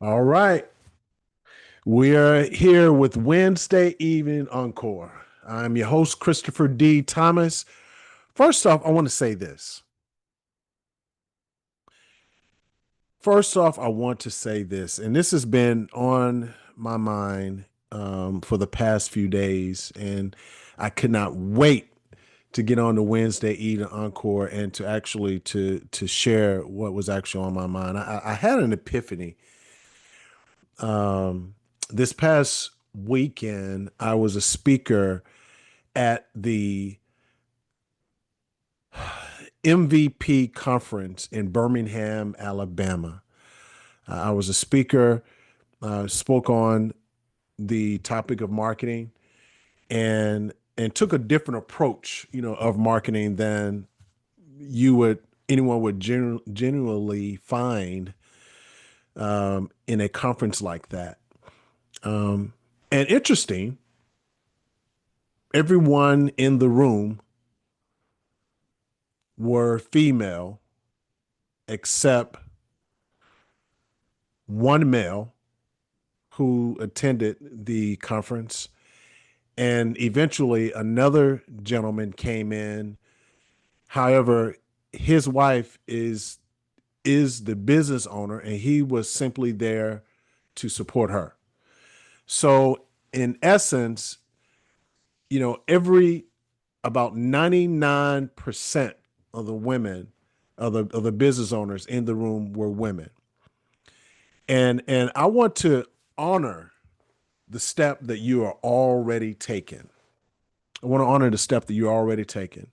All right. We are here with Wednesday Evening Encore. I'm your host, Christopher D. Thomas. First off, I want to say this. And this has been on my mind for the past few days, and I could not wait to get on the Wednesday Evening Encore and to share what was actually on my mind. I had an epiphany. Um, this past weekend, I was a speaker at the MVP conference in Birmingham, Alabama. I was a speaker, spoke on the topic of marketing, and took a different approach, of marketing than you would anyone would genuinely find in a conference like that. Um, and interesting, everyone in the room were female except one male who attended the conference. And eventually another gentleman came in. However, his wife is the business owner, and he was simply there to support her. So in essence, every about 99% of the women of the business owners in the room were women. And I want to honor the step that you are already taking. I want to honor the step that you're already taking.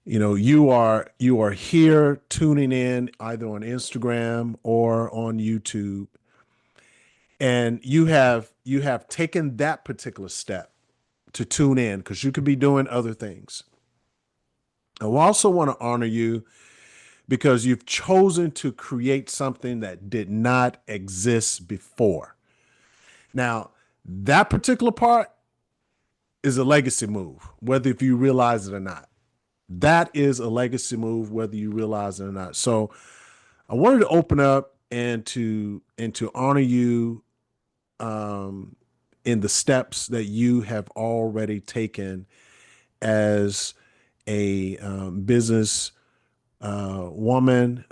You are here tuning in either on Instagram or on YouTube, and you have taken that particular step to tune in because you could be doing other things. I also want to honor you because you've chosen to create something that did not exist before. Now, that particular part is a legacy move, whether if you realize it or not. That is a legacy move, whether you realize it or not. So I wanted to open up and to honor you um, in the steps that you have already taken as a business woman,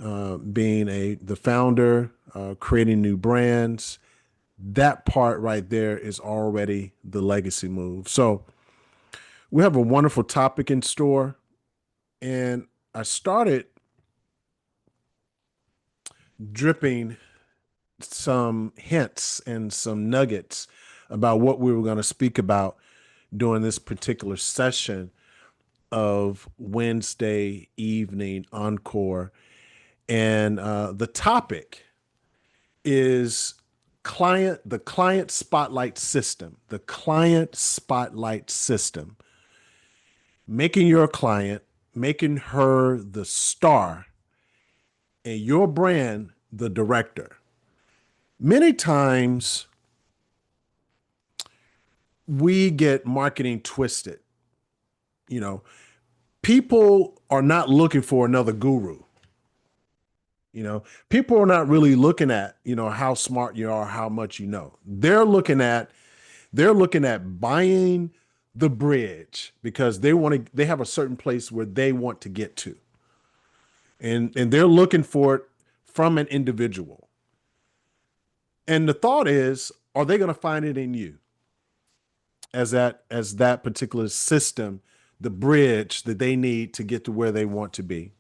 being the founder, creating new brands. That part right there is already the legacy move. So we have a wonderful topic in store, and I started dripping some hints and some nuggets about what we were going to speak about during this particular session of Wednesday Evening Encore. And the topic is the client spotlight system, making your client, making her the star, and your brand the director. Many times we get marketing twisted. You know, people are not looking for another guru. People are not really looking at, how smart you are, how much you know. They're looking at buying the bridge because they have a certain place where they want to get to. And they're looking for it from an individual. And the thought is, are they going to find it in you as that particular system, the bridge that they need to get to where they want to be?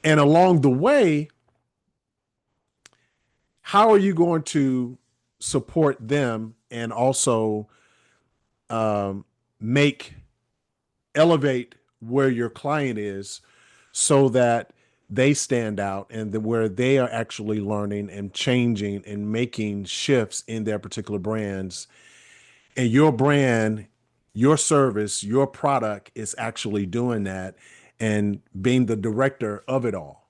And along the way, how are you going to support them and also um, make elevate where your client is so that they stand out and where they are actually learning and changing and making shifts in their particular brands, and your brand, your service, your product is actually doing that and being the director of it all,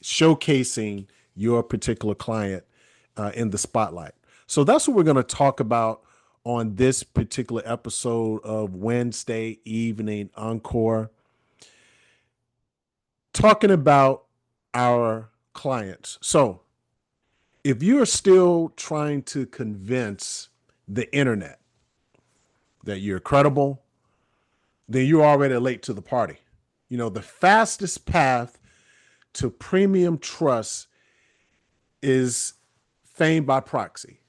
showcasing your particular client in the spotlight. So that's what we're going to talk about on this particular episode of Wednesday Evening Encore, talking about our clients. So if you're still trying to convince the internet that you're credible, then you're already late to the party. You know, the fastest path to premium trust is fame by proxy.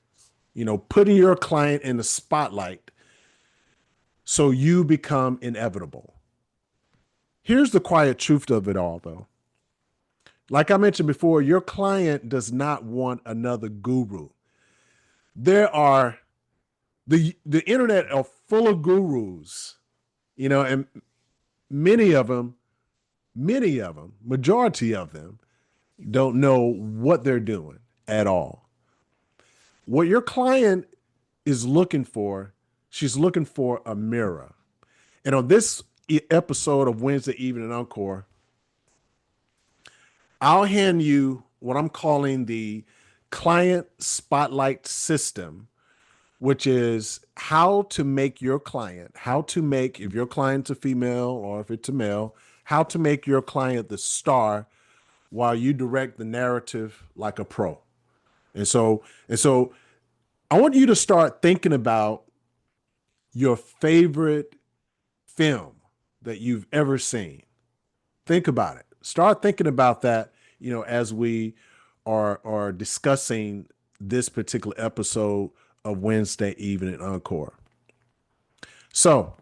You know, putting your client in the spotlight so you become inevitable. Here's the quiet truth of it all, though. Like I mentioned before, your client does not want another guru. There are the internet are full of gurus, you know, and many of them, majority of them don't know what they're doing at all. What your client is looking for, she's looking for a mirror. And on this episode of Wednesday Evening Encore, I'll hand you what I'm calling the client spotlight system, which is how to make your client, how to make, if your client's a female or if it's a male, how to make your client the star while you direct the narrative like a pro. And so I want you to start thinking about your favorite film that you've ever seen. Think about it. Start thinking about that, you know, as we are discussing this particular episode of Wednesday Evening Encore. So,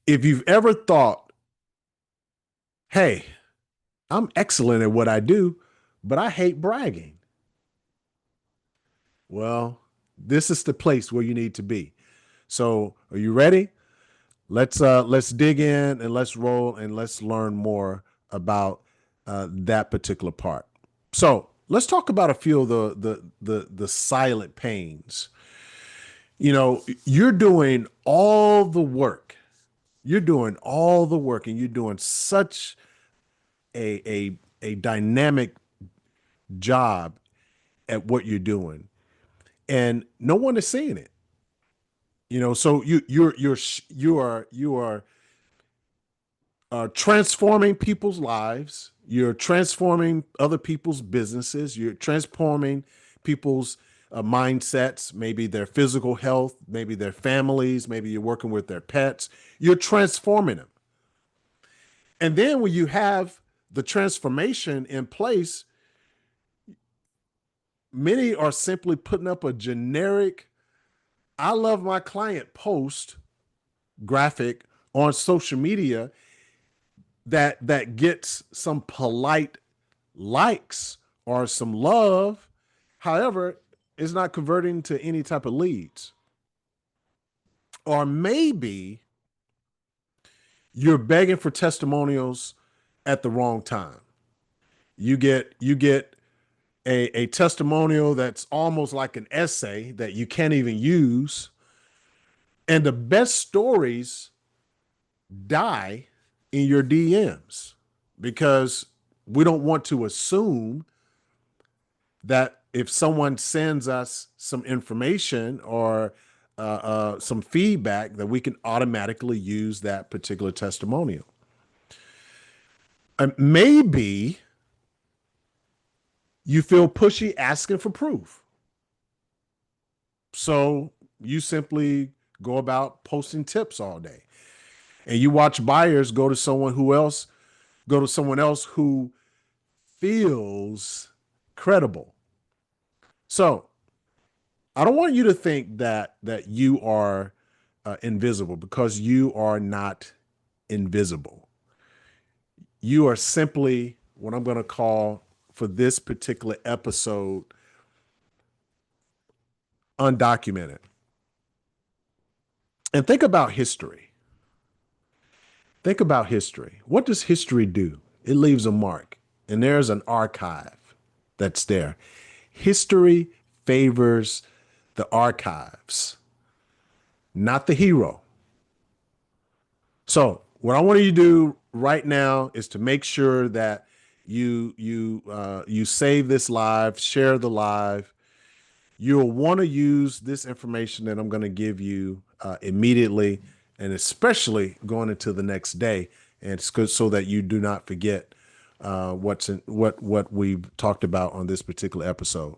if you've ever thought, hey, I'm excellent at what I do, but I hate bragging. Well, this is the place where you need to be. So, are you ready? Let's dig in and let's roll and let's learn more about that particular part. So, let's talk about a few of the silent pains. You know, you're doing all the work. You're doing all the work and you're doing such a dynamic job at what you're doing, and no one is seeing it. You know, so you are transforming people's lives. You're transforming other people's businesses. You're transforming people's mindsets, maybe their physical health, maybe their families, maybe you're working with their pets. You're transforming them. And then when you have the transformation in place, many are simply putting up a generic, I love my client post graphic on social media that gets some polite likes or some love. However, it's not converting to any type of leads. Or maybe you're begging for testimonials at the wrong time. You get a testimonial that's almost like an essay that you can't even use. And the best stories die in your DMs because we don't want to assume that if someone sends us some information or some feedback, that we can automatically use that particular testimonial. And maybe you feel pushy asking for proof. So you simply go about posting tips all day. And you watch buyers go to someone else who feels credible. So I don't want you to think that you are invisible, because you are not invisible. You are simply what I'm going to call, for this particular episode, undocumented. And think about history. Think about history. What does history do? It leaves a mark, and there's an archive that's there. History favors the archives, not the hero. So what I want you to do right now is to make sure that you save this live, share the live. You'll want to use this information that I'm going to give you immediately, and especially going into the next day. And it's good so that you do not forget what we've talked about on this particular episode.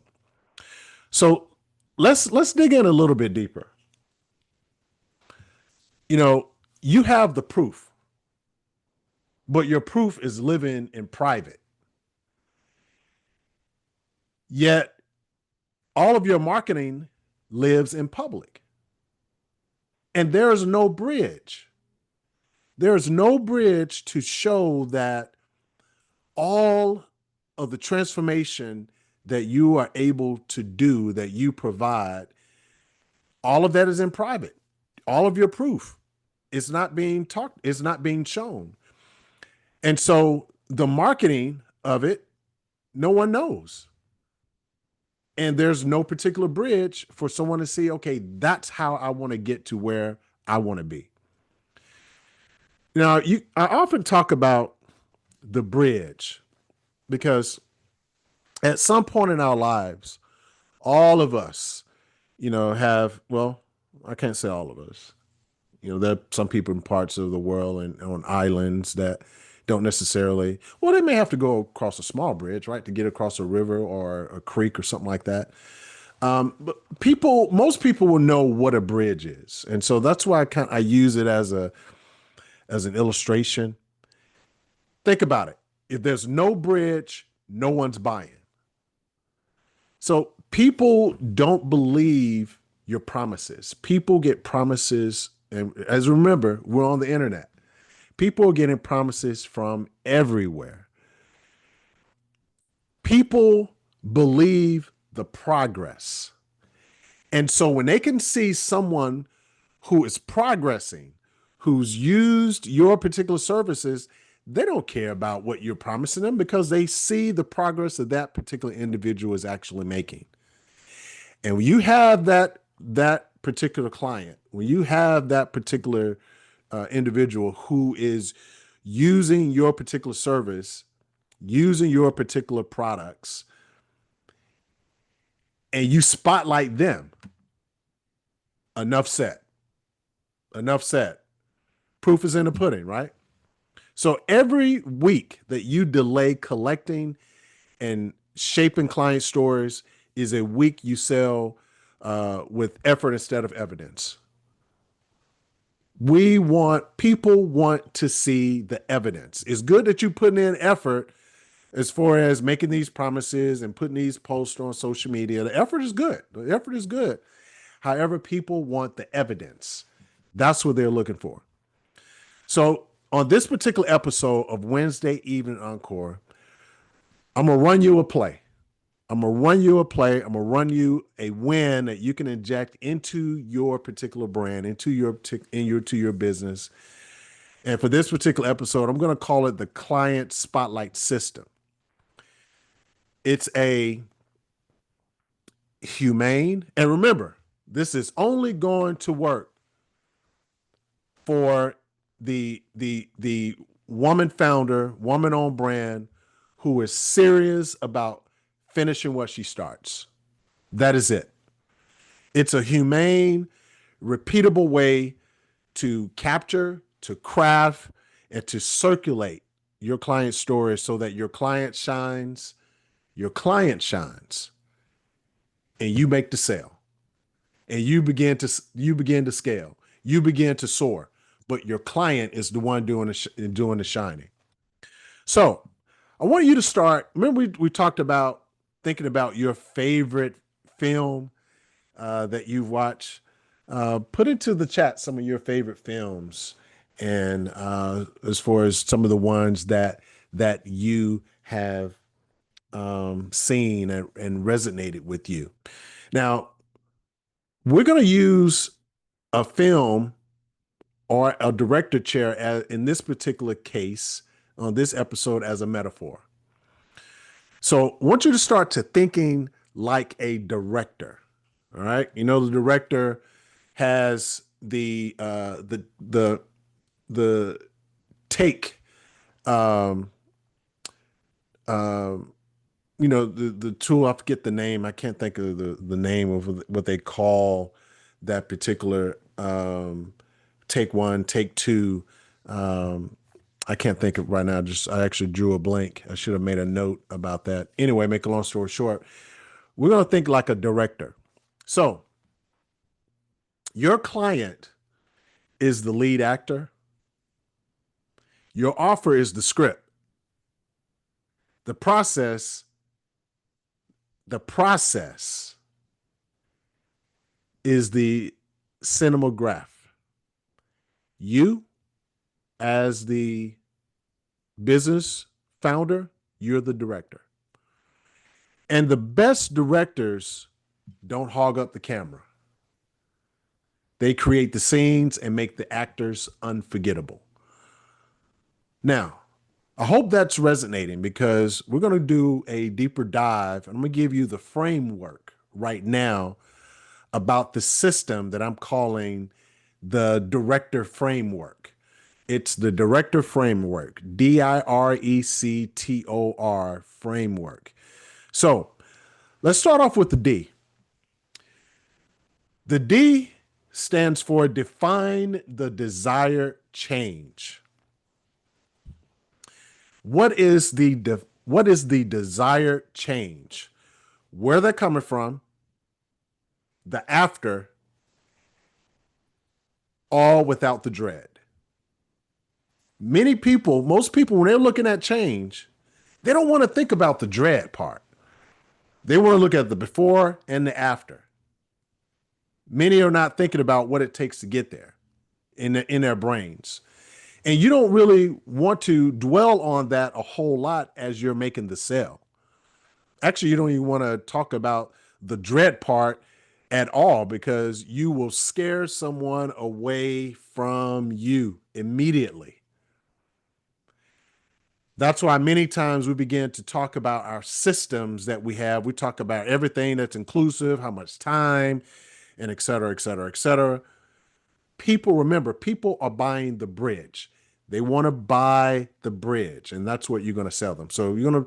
So let's dig in a little bit deeper. You know, you have the proof, but your proof is living in private. Yet all of your marketing lives in public. And there is no bridge. There is no bridge to show that all of the transformation that you are able to do, that you provide, all of that is in private. All of your proof is not being talked, is not being shown. And so the marketing of it, no one knows. And there's no particular bridge for someone to see, okay, that's how I want to get to where I want to be. Now, I often talk about the bridge because at some point in our lives, all of us, have, well, I can't say all of us. There are some people in parts of the world and on islands that don't necessarily, well, they may have to go across a small bridge, right, to get across a river or a creek or something like that. But most people will know what a bridge is, and so that's why I use it as an illustration. Think about it. If there's no bridge, no one's buying. So people don't believe your promises. People get promises, and as remember, we're on the internet. People are getting promises from everywhere. People believe the progress. And so when they can see someone who is progressing, who's used your particular services, they don't care about what you're promising them because they see the progress that particular individual is actually making. And when you have that particular client, when you have that particular individual who is using your particular service, using your particular products, and you spotlight them, enough said. Enough said. Proof is in the pudding, right? So every week that you delay collecting and shaping client stories is a week you sell with effort instead of evidence. People want to see the evidence. It's good that you put in effort as far as making these promises and putting these posts on social media. The effort is good. The effort is good. However, people want the evidence. That's what they're looking for. So on this particular episode of WinsDay Evening Encore, I'm going to run you a play. I'm going to run you a play. I'm going to run you a win that you can inject into your particular brand, into your business. And for this particular episode, I'm going to call it the Client Spotlight System. It's a humane, and remember, this is only going to work for the woman founder, woman-owned brand who is serious about finishing what she starts. That is it. It's a humane, repeatable way to capture, to craft, and to circulate your client story so that your client shines, and you make the sale. And you begin to scale. You begin to soar, but your client is the one doing the shining. So I want you to start. Remember, we talked about thinking about your favorite film that you've watched. Put into the chat some of your favorite films, and as far as some of the ones that you have seen and resonated with you. Now, we're going to use a film or a director chair in this particular case on this episode as a metaphor. So I want you to start to thinking like a director. All right. The director has the take, the tool, I forget the name. I can't think of the name of what they call that particular take one, take two. I can't think of right now. I actually drew a blank. I should have made a note about that. Anyway, make a long story short, we're going to think like a director. So your client is the lead actor. Your offer is the script. The process, the process is the cinematograph. You, as the business founder, you're the director. And the best directors don't hog up the camera. They create the scenes and make the actors unforgettable. Now, I hope that's resonating because we're going to do a deeper dive. And I'm going to give you the framework right now about the system that I'm calling the director framework. It's the director framework, D.I.R.E.C.T.O.R framework. So let's start off with the D. The D stands for define the desired change. What is the desired change? Where they're coming from, the after, all without the dread. Most people, when they're looking at change, they don't want to think about the dread part. They want to look at the before and the after. Many are not thinking about what it takes to get there in their brains. And you don't really want to dwell on that a whole lot as you're making the sale. Actually, you don't even want to talk about the dread part at all because you will scare someone away from you immediately. That's why many times we begin to talk about our systems that we have. We talk about everything that's inclusive, how much time, and et cetera, et cetera, et cetera. Remember, people are buying the bridge. They want to buy the bridge, and that's what you're going to sell them. So we're going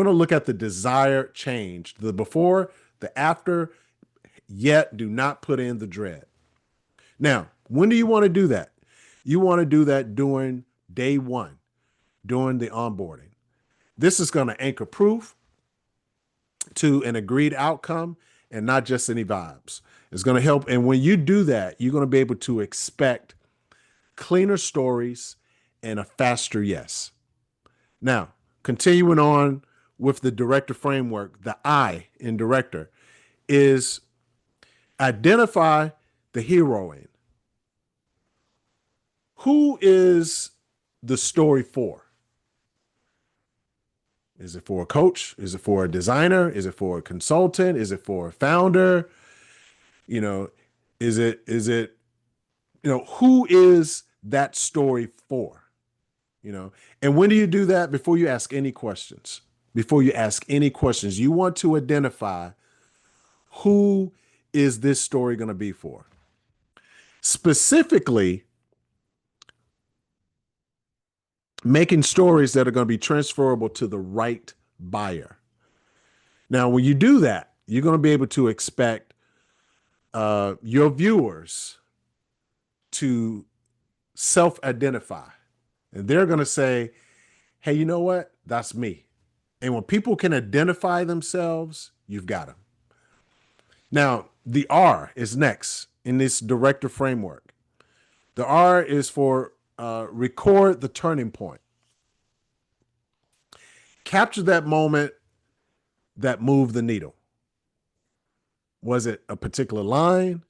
to look at the desired change, the before, the after, yet do not put in the dread. Now, when do you want to do that? You want to do that during day one, during the onboarding. This is going to anchor proof to an agreed outcome and not just any vibes. It's going to help. And when you do that, you're going to be able to expect cleaner stories and a faster yes. Now, continuing on with the director framework, the I in director is identify the heroine. Who is the story for? Is it for a coach? Is it for a designer? Is it for a consultant? Is it for a founder? You know, is it, who is that story for? And when do you do that? Before you ask any questions. Before you ask any questions, you want to identify who is this story going to be for? Specifically, making stories that are going to be transferable to the right buyer. Now, when you do that, you're going to be able to expect your viewers to self-identify. And they're going to say, hey, you know what? That's me. And when people can identify themselves, you've got them. Now, the R is next in this director framework. The R is for record the turning point. Capture that moment that moved the needle. Was it a particular line?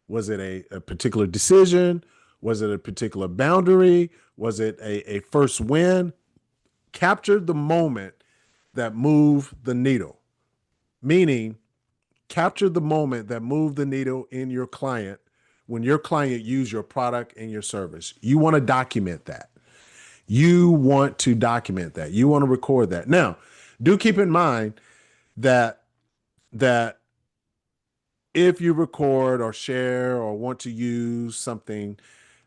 Was it a particular decision? Was it a particular boundary? Was it a first win? Capture the moment that moved the needle, meaning capture the moment that moved the needle in your client when your client used your product and your service. You want to document that. You want to document that. You want to record that. Now, do keep in mind that if you record or share or want to use something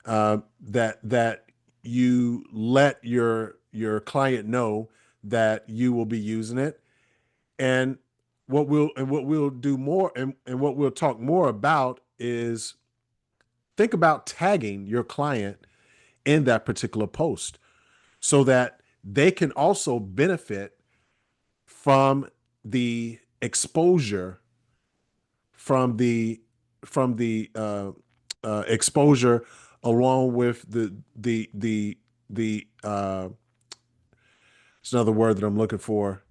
that you let your client know that you will be using it. And what we'll do more and what we'll talk more about is think about tagging your client in that particular post. so that they can also benefit from the exposure, from the exposure, along with the it's another word that I'm looking for,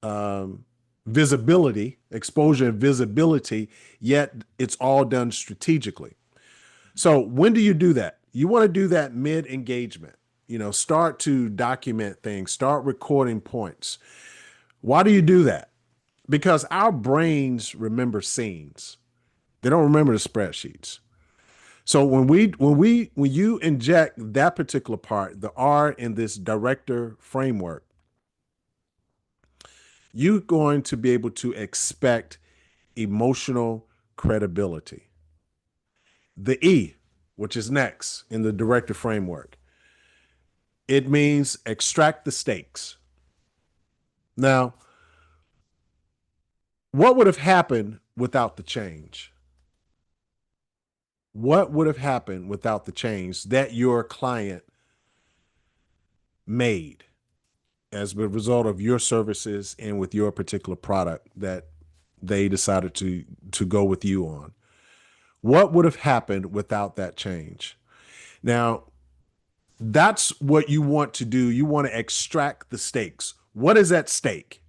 um, visibility, exposure and visibility, yet it's all done strategically. So when do you do that? You want to do that mid engagement. Start to document things, start recording points. Why do you do that? Because our brains remember scenes. They don't remember the spreadsheets. So when you inject that particular part, the R in this director framework, you're going to be able to expect emotional credibility. The E, which is next in the director framework, it means extract the stakes. Now, what would have happened without the change? What would have happened without the change that your client made as a result of your services and with your particular product that they decided to go with you on? What would have happened without that change? Now, that's what you want to do. You want to extract the stakes. What is at stake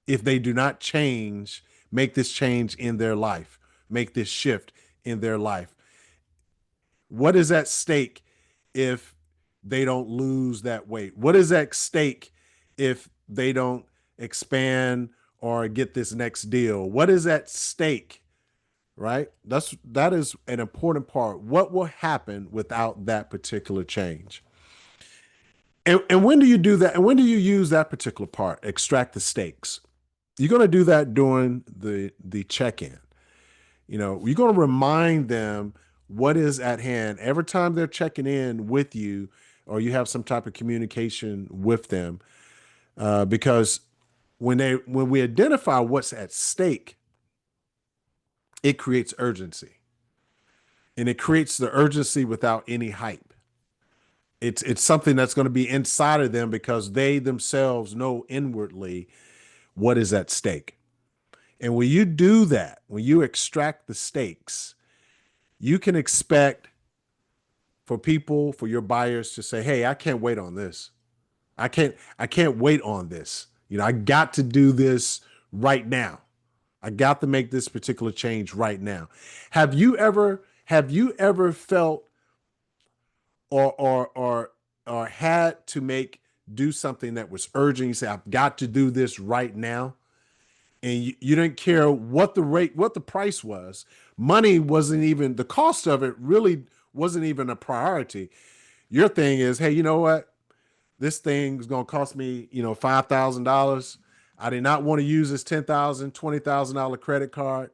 if they do not change, make this change in their life, make this shift in their life? What is at stake if they don't lose that weight? What is at stake if they don't expand or get this next deal? What is at stake? Right? That is an important part. What will happen without that particular change? And when do you do that? And when do you use that particular part? Extract the stakes. You're going to do that during the check-in. You're going to remind them what is at hand every time they're checking in with you, or you have some type of communication with them, because when we identify what's at stake, it creates urgency, and it creates the urgency without any hype. It's something that's going to be inside of them because they themselves know inwardly what is at stake. And when you do that, when you extract the stakes, you can expect for your buyers to say, "Hey, I can't wait on this. I can't wait on this. I got to do this right now. I got to make this particular change right now." Have you ever felt or had to do something that was urgent? You say, "I've got to do this right now." And you didn't care what the price was. Money wasn't even, the cost of it really wasn't even a priority. Your thing is, "Hey, you know what? This thing is going to cost me, $5,000. I did not want to use this $10,000, $20,000 credit card.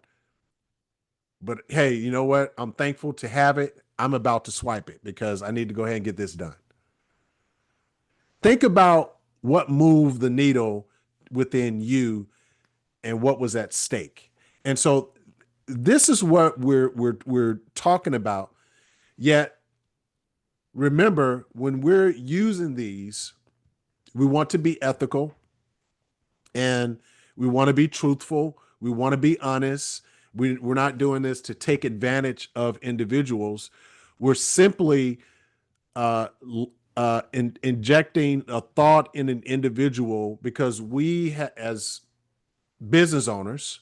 But hey, you know what? I'm thankful to have it. I'm about to swipe it because I need to go ahead and get this done." Think about what moved the needle within you and what was at stake. And so this is what we're talking about. Yet remember, when we're using these, we want to be ethical, and we want to be truthful. We want to be honest. We're not doing this to take advantage of individuals. We're simply injecting a thought in an individual because we, as business owners,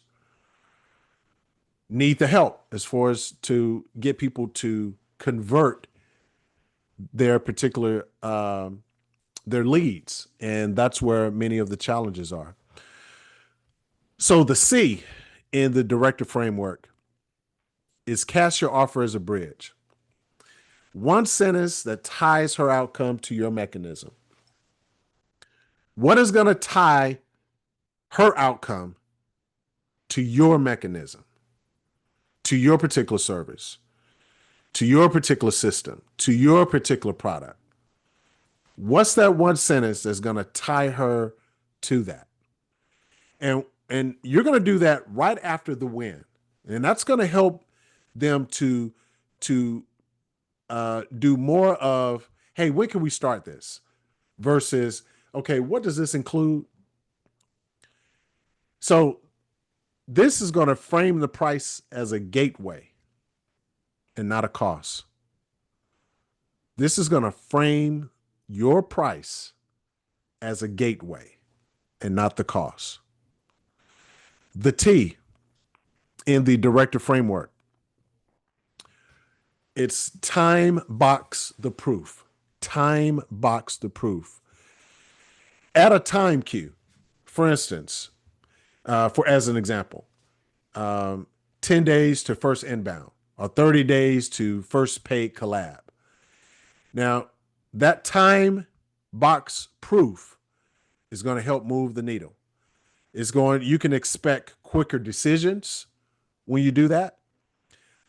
need the help as far as to get people to convert their particular their leads, and that's where many of the challenges are. So the C in the director framework is cast your offer as a bridge. One sentence that ties her outcome to your mechanism. What is going to tie her outcome to your mechanism, to your particular service, to your particular system, to your particular product? What's that one sentence that's going to tie her to that? And you're going to do that right after the win. And that's going to help them to do more of, "Hey, when can we start this? versus, okay, what does this include? So this is going to frame the price as a gateway and not a cost. This is going to frame your price as a gateway and not the cost. The T in the director framework, it's time box the proof. Time box the proof. Add a time cue. For instance, for as an example, 10 days to first inbound or 30 days to first paid collab. Now, that time box proof is going to help move the needle. You can expect quicker decisions when you do that.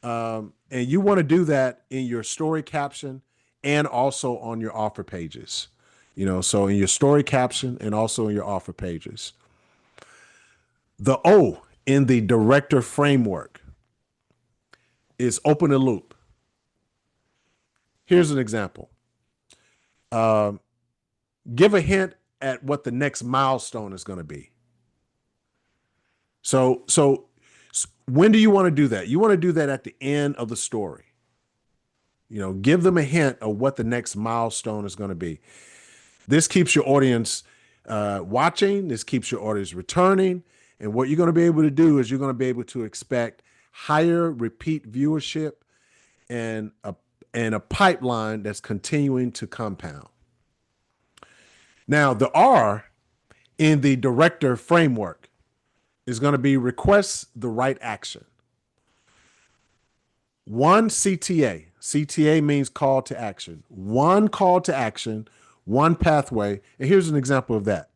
And you want to do that in your story caption and also on your offer pages. So in your story caption and also in your offer pages. The O in the director framework is open the loop. Here's an example. Give a hint at what the next milestone is going to be. So when do you want to do that? You want to do that at the end of the story. Give them a hint of what the next milestone is going to be. This keeps your audience watching. This keeps your audience returning. And what you're going to be able to do is you're going to be able to expect higher repeat viewership and a pipeline that's continuing to compound. Now, the R in the director framework is going to be request the right action. One CTA. CTA means call to action. One call to action, one pathway. And here's an example of that.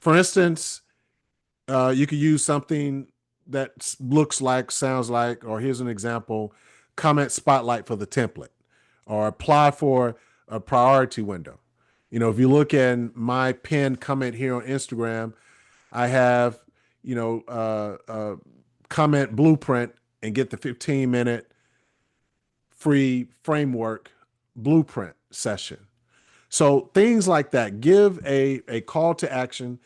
For instance, you could use something that looks like, sounds like, or here's an example, comment spotlight for the template, or apply for a priority window. If you look at my pinned comment here on Instagram, I have, comment blueprint and get the 15-minute free framework blueprint session. So things like that, give a call to action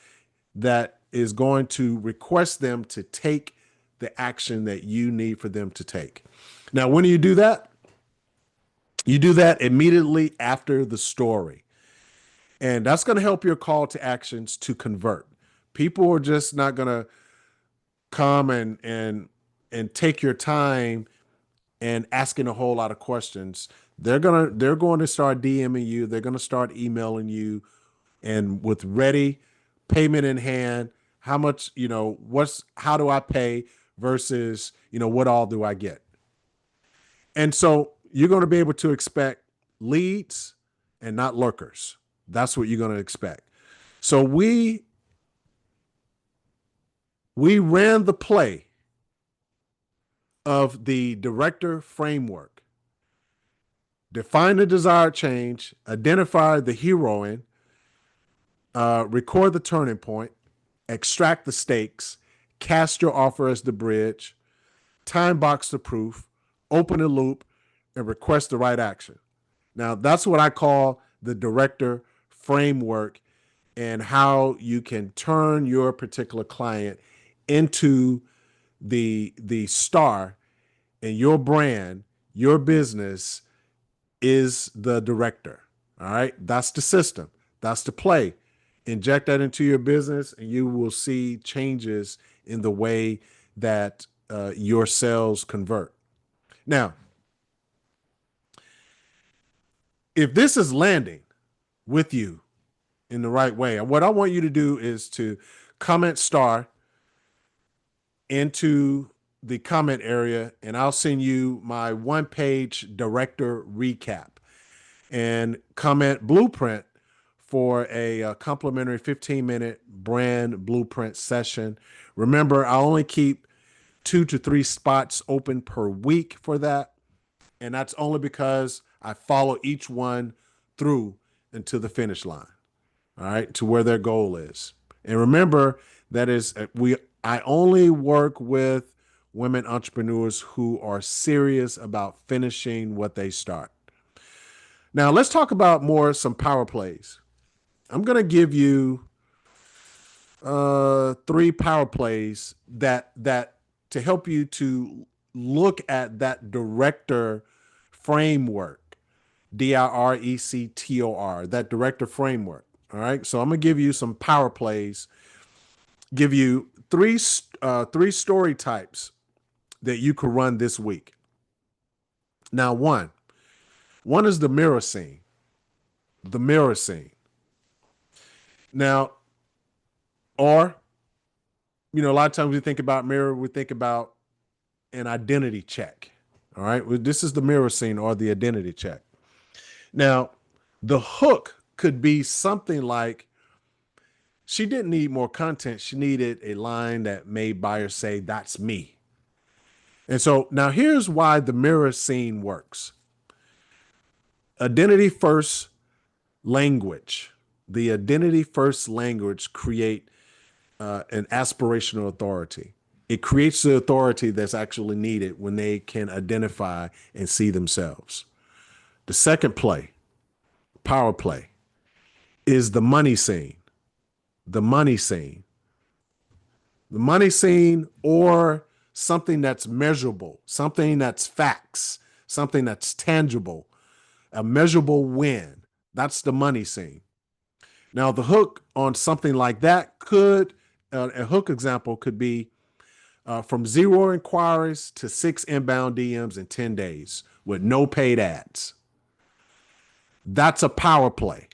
that is going to request them to take the action that you need for them to take. Now, when do you do that? You do that immediately after the story. And that's going to help your call to actions to convert. People are just not going to come and take your time and asking a whole lot of questions. They're going to start DMing you. They're going to start emailing you, and with ready payment in hand, how much, how do I pay versus, what all do I get? And so you're going to be able to expect leads and not lurkers. That's what you're going to expect. So we ran the play of the director framework. Define the desired change, identify the heroine, record the turning point, extract the stakes, cast your offer as the bridge, time box the proof, open the loop, and request the right action. Now, that's what I call the director framework and how you can turn your particular client into the star, and your brand, your business is the director. All right. That's the system. That's the play. Inject that into your business and you will see changes in the way that your sales convert. Now, if this is landing with you in the right way, what I want you to do is to comment star into the comment area, and I'll send you my one-page director recap, and comment blueprint for a complimentary 15-minute brand blueprint session. Remember, I only keep 2 to 3 spots open per week for that. And that's only because I follow each one through into the finish line. All right, to where their goal is. And remember, that is, I only work with women entrepreneurs who are serious about finishing what they start. Now let's talk about some power plays. I'm going to give you three power plays that to help you to look at that director framework, D.I.R.E.C.T.O.R, that director framework. All right. So I'm going to give you some power plays, give you three story types that you could run this week. Now, one is the mirror scene. The mirror scene. Now, or, a lot of times we think about mirror, we think about an identity check. All right. Well, this is the mirror scene or the identity check. Now, the hook could be something like, she didn't need more content. She needed a line that made buyers say, that's me. And so now here's why the mirror scene works. Identity first language. The identity first language create an aspirational authority. It creates the authority that's actually needed when they can identify and see themselves. The second play, power play, is the money scene. The money scene. The money scene, or something that's measurable, something that's facts, something that's tangible, a measurable win. That's the money scene. Now, the hook on something like that a hook example could be from 0 inquiries to 6 inbound DMs in 10 days with no paid ads. That's a power play.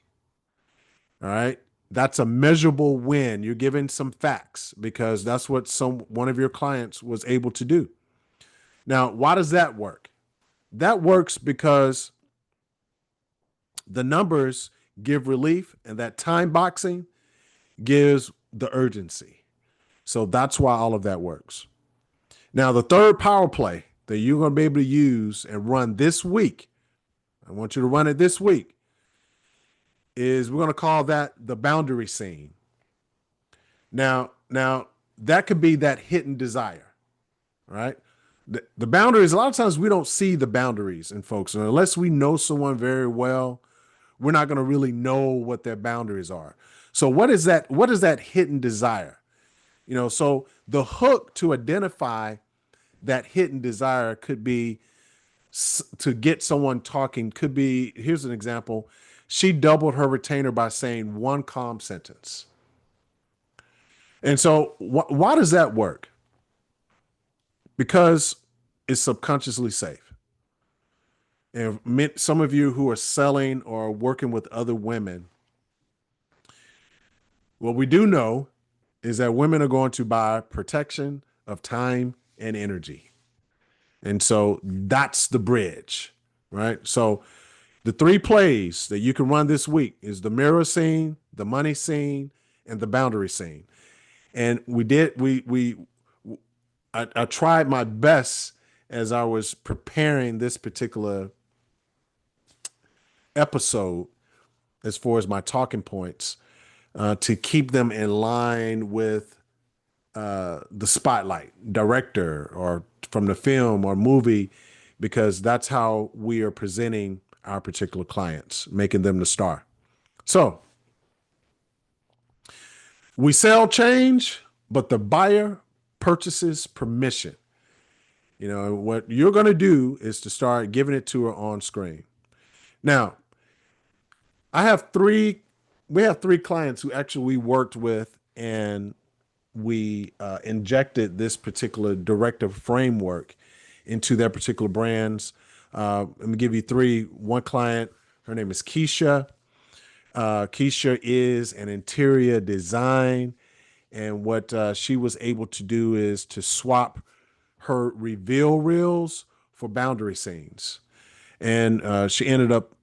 All right. That's a measurable win. You're giving some facts because that's what one of your clients was able to do. Now, why does that work? That works because the numbers give relief, and that time boxing gives the urgency. So that's why all of that works. Now, the third power play that you're going to be able to use and run this week, I want you to run it this week, is we're going to call that the boundary scene. Now that could be that hidden desire, right? The boundaries, a lot of times we don't see the boundaries in folks. And unless we know someone very well, we're not going to really know what their boundaries are. So what is that? What is that hidden desire? So the hook to identify that hidden desire could be to get someone talking, could be, here's an example. She doubled her retainer by saying one calm sentence. And so why does that work? Because it's subconsciously safe. And some of you who are selling or working with other women, what we do know is that women are going to buy protection of time and energy. And so that's the bridge, right? So the three plays that you can run this week is the mirror scene, the money scene, and the boundary scene. And I tried my best as I was preparing this particular episode, as far as my talking points, to keep them in line with the spotlight director or from the film or movie, because that's how we are presenting our particular clients, making them the star. So we sell change, but the buyer purchases permission. What you're going to do is to start giving it to her on screen. Now, we have three clients who actually we worked with, and we injected this particular directive framework into their particular brands. Let me give you three. One client, her name is Keisha. Keisha is an interior design, and what she was able to do is to swap her reveal reels for boundary scenes. And she ended up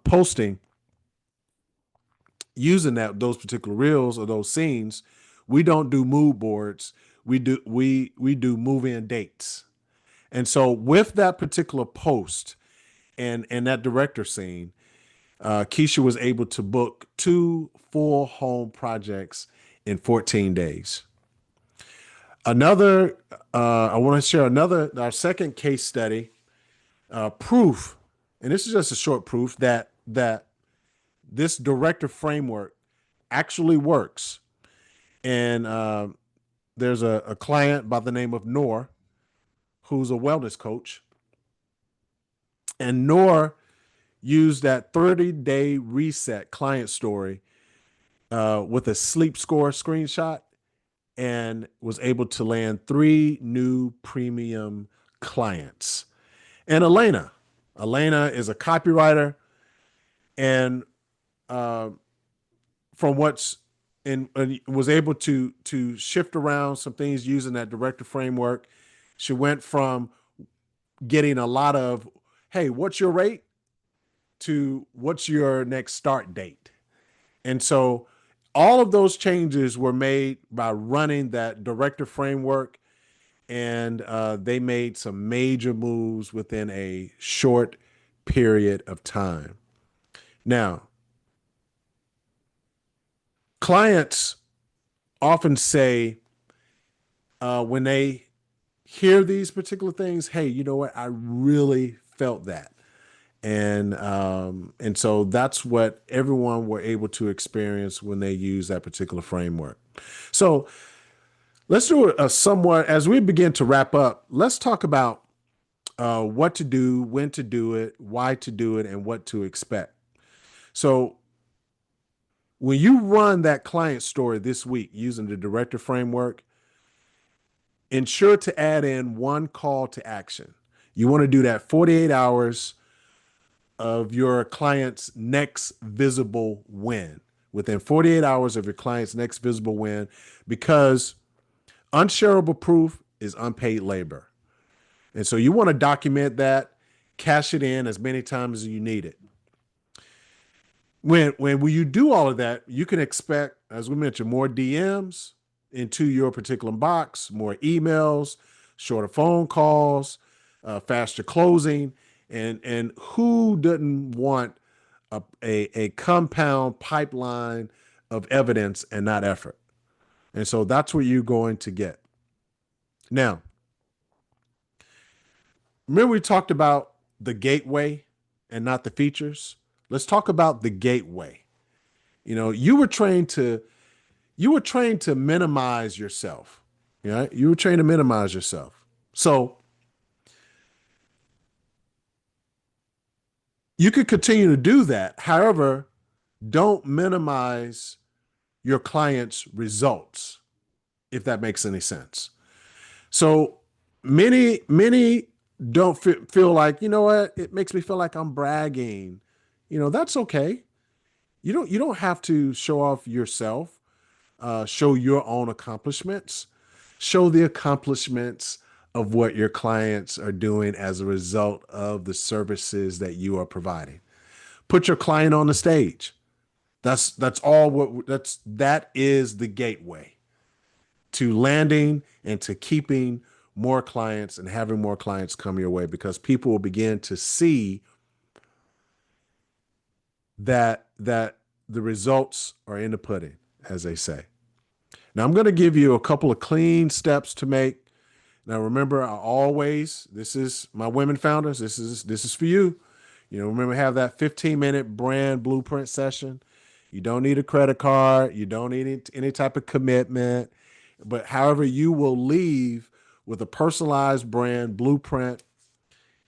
posting, using those particular reels or those scenes. We don't do mood boards. We do move-in dates. And so with that particular post and that director scene, Keisha was able to book 2 full home projects in 14 days. I want to share our second case study, proof and this is just a short proof that this director framework actually works. And there's a client by the name of Noor, who's a wellness coach, and Noor used that 30-day reset client story with a sleep score screenshot and was able to land 3 new premium clients. And Elena is a copywriter, and from what's in, was able to shift around some things using that director framework. She went from getting a lot of, hey, what's your rate, to what's your next start date. And so all of those changes were made by running that director framework, and they made some major moves within a short period of time. Now, clients often say when they hear these particular things, hey, you know what? I really felt that. And so that's what everyone were able to experience when they use that particular framework. So let's do a somewhat, as we begin to wrap up, let's talk about what to do, when to do it, why to do it, and what to expect. So when you run that client story this week using the director framework, ensure to add in one call to action. You want to do that 48 hours of your client's next visible win, within 48 hours of your client's next visible win, because unshareable proof is unpaid labor. And so you want to document that, cash it in as many times as you need it. When you do all of that, you can expect, as we mentioned, more DMs into your particular box, more emails, shorter phone calls, faster closing. And who doesn't want a compound pipeline of evidence and not effort? And so that's what you're going to get. Now, remember we talked about the gateway and not the features? Let's talk about the gateway. You know, you were trained to minimize yourself. Yeah, you were trained to minimize yourself. So you could continue to do that. However, don't minimize your client's results, if that makes any sense. So many don't feel like, you know what, it makes me feel like I'm bragging. You know, that's okay. You don't have to show off yourself, show your own accomplishments, show the accomplishments of what your clients are doing as a result of the services that you are providing. Put your client on the stage. That is the gateway to landing and to keeping more clients and having more clients come your way, because people will begin to see that the results are in the pudding, as they say. Now, I'm going to give you a couple of clean steps to make. Now, remember, this is my women founders. This is for you. You know, remember, have that 15-minute brand blueprint session. You don't need a credit card. You don't need any type of commitment. But however, you will leave with a personalized brand blueprint,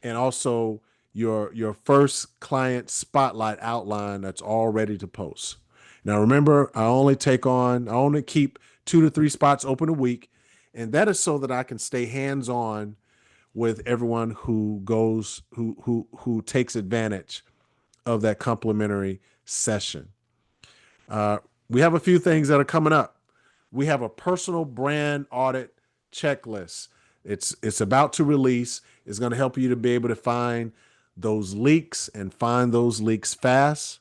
and also your first client spotlight outline that's all ready to post. Now, remember, I only keep 2 to 3 spots open a week, and that is so that I can stay hands-on with everyone who takes advantage of that complimentary session. We have a few things that are coming up. We have a personal brand audit checklist. It's about to release. It's going to help you to be able to find those leaks and find those leaks fast.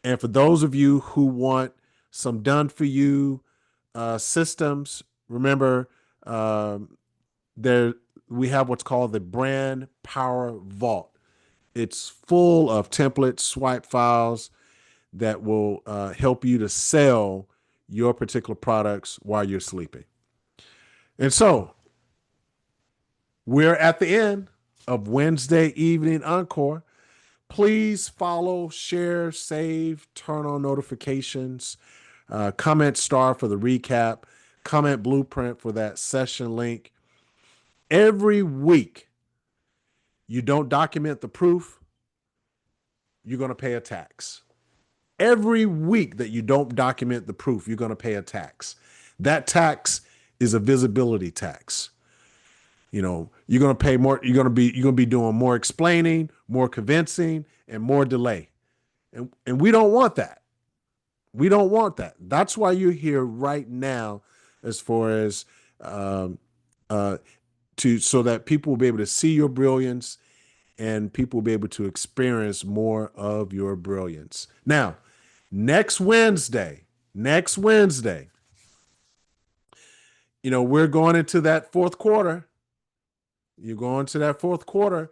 And for those of you who want some done for you systems, remember we have what's called the Brand Power Vault. It's full of templates, swipe files that will help you to sell your particular products while you're sleeping. And so we're at the end of WinsDay Evening Encore. Please follow, share, save, turn on notifications, comment star for the recap, comment blueprint for that session link. Every week you don't document the proof, you're going to pay a tax. Every week that you don't document the proof, you're going to pay a tax. That tax is a visibility tax. You know, you're going to pay more. You're going to be doing more explaining, more convincing, and more delay. And we don't want that. We don't want that. That's why you're here right now, as far as uh, so that people will be able to see your brilliance and people will be able to experience more of your brilliance. Now, next Wednesday, you know, we're going into that fourth quarter. You're going to that fourth quarter.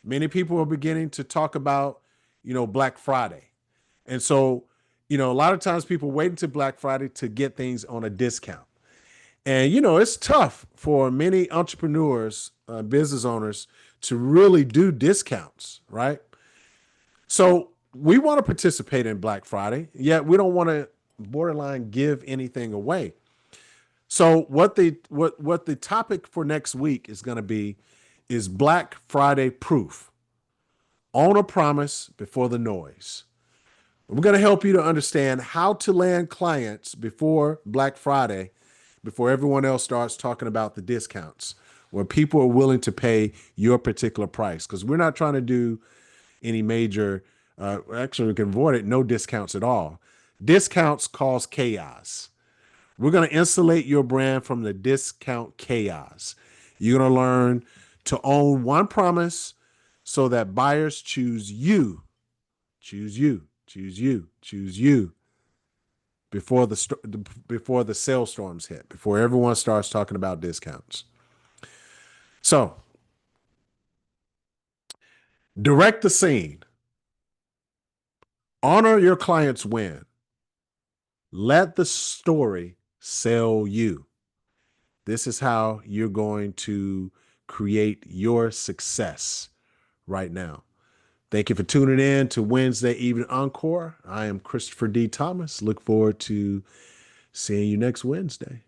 Many people are beginning to talk about, you know, Black Friday. And so, you know, a lot of times people wait until Black Friday to get things on a discount. And, you know, it's tough for many entrepreneurs, business owners to really do discounts, right? So we want to participate in Black Friday, yet we don't want to borderline give anything away. So what the topic for next week is going to be is Black Friday proof. Own a promise before the noise. We're going to help you to understand how to land clients before Black Friday, before everyone else starts talking about the discounts, where people are willing to pay your particular price. Because we're not trying to do any major, actually we can avoid it, no discounts at all. Discounts cause chaos. We're going to insulate your brand from the discount chaos. You're going to learn to own one promise so that buyers choose you before the sales storms hit, before everyone starts talking about discounts. So, direct the scene. Honor your client's win. Let the story sell you. This is how you're going to create your success right now. Thank you for tuning in to WinsDay Evening Encore. I am Christopher D. Thomas. Look forward to seeing you next Wednesday.